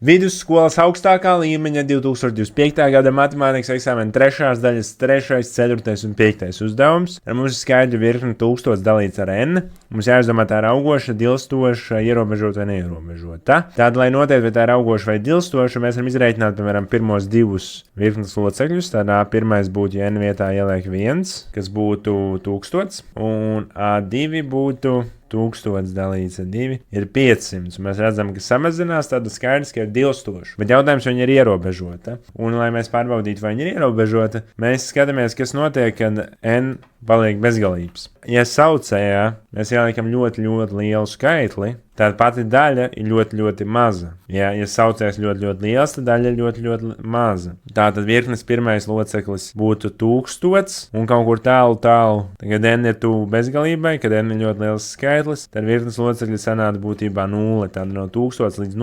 Vidusskolas augstākā līmeņa 2025. gada matemātikas eksāmena 3. daļas 3., 4. un 5. uzdevums. Ar mums ir skaidra virkne 1000 dalīts ar n. Mums jāizdomā tā ir augoša, dilstoša, ierobežota vai neierobežota. Tātad, lai noteikti, vai tā ir augoša vai dilstoša, mēs varam izreikināt, piemēram, pirmos divus virknes locekļus. Tādā pirmais būtu, ja n vietā ieliek 1, kas būtu 1000, un A2 būtu 1000 dalīts ar 2 ir 500. Mēs redzam, ka samazinās, tad skaidrs, ka ir dilstoša. Bet jautājums, vai viņa ir ierobežota. Un, lai mēs pārbaudītu, vai viņa ir ierobežota, mēs skatāmies, kas notiek, kad n paliek bezgalīgs. Ja saucējā mēs ieliekam ļoti lielu skaitli, tad pati daļa ir ļoti maza. Ja saucējs ļoti liels, tad daļa ir ļoti maza. Tātad virknes pirmais loceklis būtu 1000 un kaut kur tālu, kad n ir tuvu bezgalībai, kad n ir ļoti liels skaitlis, tad virknes locekļi sanāca būtībā 0. Tātad no 1000 līdz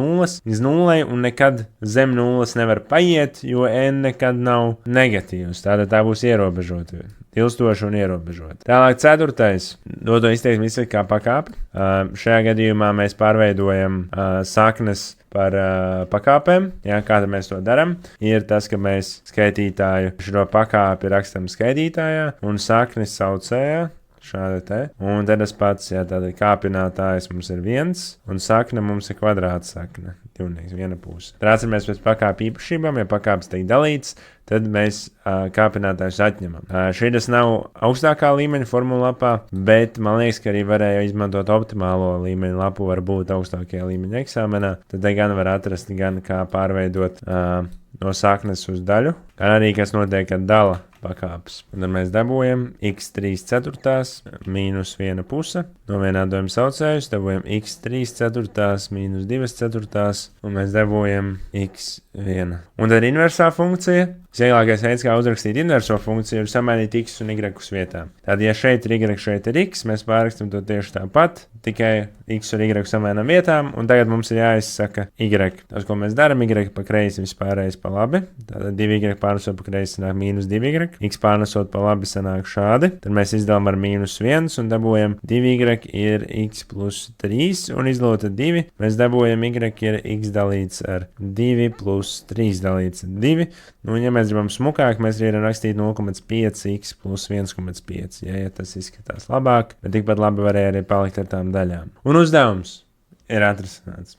0 un nekad zem 0 nevar paiet, jo n nekad nav negatīvs. Tātad tā būs ierobežota. Ilstoši un ierobežot. Tālāk, 4. Doto izteiksmi izsaka kā pakāpe. Šajā gadījumā mēs pārveidojam saknes par pakāpēm. Jā, kā tad mēs to darām? Ir tas, ka mēs skaitītāju šo pakāpi rakstam skaitītājā un saknes saucējā. Šāda te. Un tad tas pats, ja tāda kāpinātājs mums ir 1, un sakne mums ir kvadrāta sakne. Divnieks, viena puse. Trācamies pēc pakāpju īpašībām, ja pakāpes tiek dalīts, tad mēs kāpinātājus atņemam. Šis nav augstākā līmeņa formula lapā, bet man liekas, ka arī varēja izmantot optimālo līmeņa lapu, varbūt augstākajā līmeņa eksāmenā. Tad te gan var atrast, gan kā pārveidot no saknes uz daļu, gan arī kas notiek, kad dala pakāpes. Un tad mēs dabūjam x3 ceturtās mīnus 1 puse. No vienādojuma saucējus dabūjam x3 ceturtās mīnus 2 ceturtās, un mēs dabūjam x1. Un tad inversā funkcija. Vieglākais veids, kā uzrakstīt inverso funkciju, ir samainīt x un y vietā. Tad, ja šeit ir y, šeit ir x, mēs pārrakstam to tieši tāpat, tikai x un y samainām vietām, un tagad mums ir jāizsaka y. Tas, ko mēs darām, y pa kreisi vispārējais pa labi, tātad 2y pārnesot pa kreisi sanāk mīnus 2y, x pārnesot pa labi sanāk šādi, tad mēs izdalām ar mīnus 1 un dabūjam 2y ir x plus 3, un izdalot ar 2, mēs dabūjam y ir x dalīts ar 2 plus 3 dalīts ar 2, nu, ja mēs gribam smukāk, mēs varam rakstīt 0,5x plus 1,5. Ja tas izskatās labāk, bet tikpat labi varēja arī palikt ar tām daļām. Un uzdevums ir atrisināts.